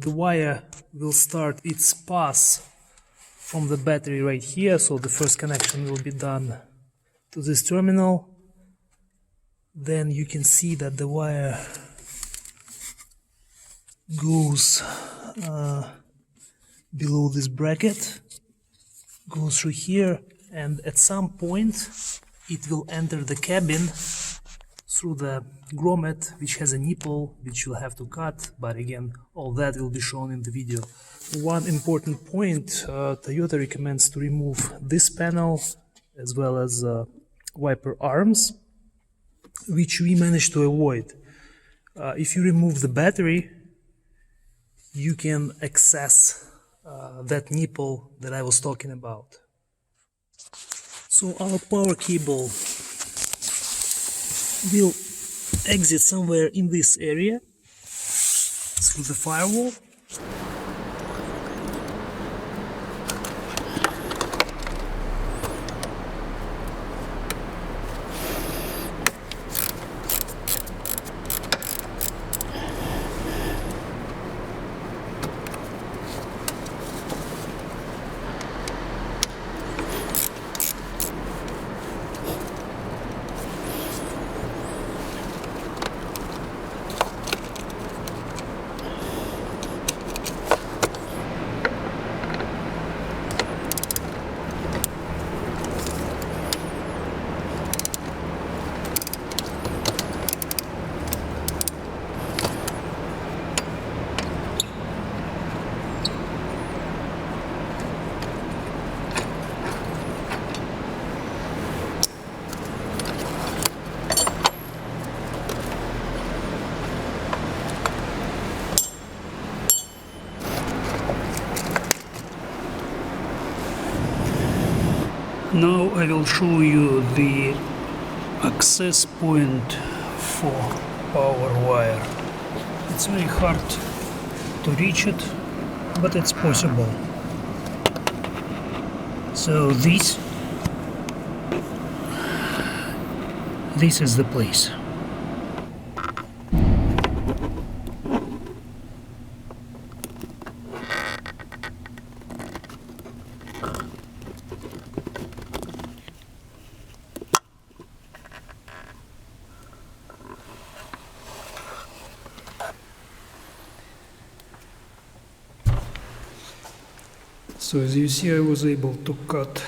the wire will start its pass from the battery right here. So the first connection will be done to this terminal. Then you can see that the wire goes below this bracket, goes through here, and at some point it will enter the cabin through the grommet, which has a nipple which you'll have to cut, but again, all that will be shown in the video. One important point, Toyota recommends to remove this panel as well as wiper arms, which we managed to avoid. If you remove the battery, you can access that nipple that I was talking about. So our power cable will exit somewhere in this area through the firewall. Now I will show you the access point for power wire. It's very hard to reach it, but it's possible. So this is the place. So as you see, I was able to cut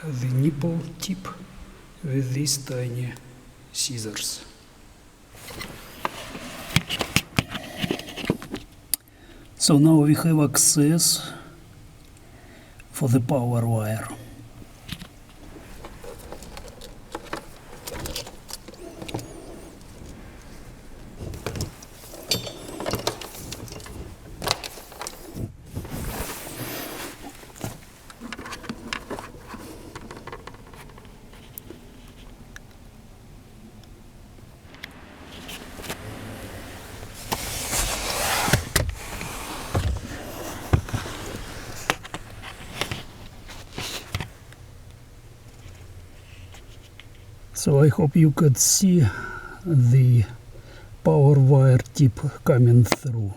the nipple tip with these tiny scissors. So now we have access for the power wire. So I hope you could see the power wire tip coming through.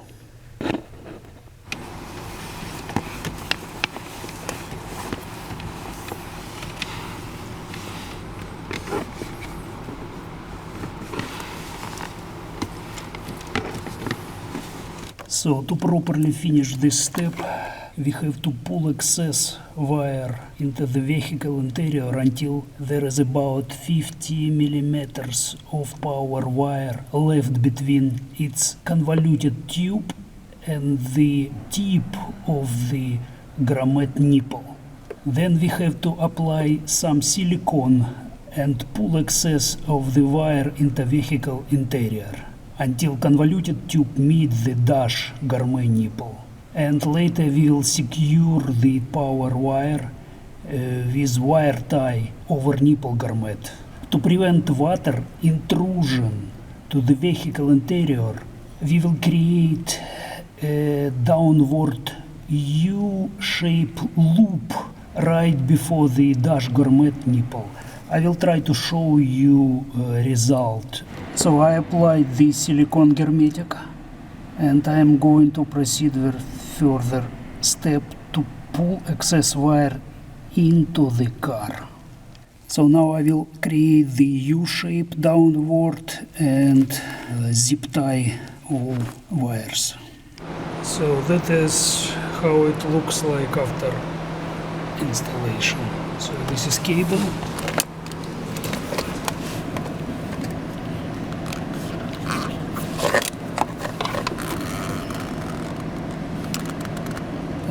So to properly finish this step, we have to pull excess wire into the vehicle interior until there is about 50 millimeters of power wire left between its convoluted tube and the tip of the grommet nipple. Then we have to apply some silicone and pull excess of the wire into vehicle interior until convoluted tube meets the dash grommet nipple. And later we will secure the power wire with wire tie over nipple grommet. To prevent water intrusion to the vehicle interior, we will create a downward U-shaped loop right before the dash grommet nipple. I will try to show you result. So I applied the silicone hermetic and I am going to proceed with further step to pull excess wire into the car. So now I will create the U-shape downward and zip tie all wires. So that is how it looks like after installation. So this is cable.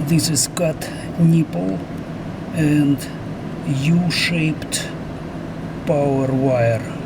This is cut nipple and U-shaped power wire.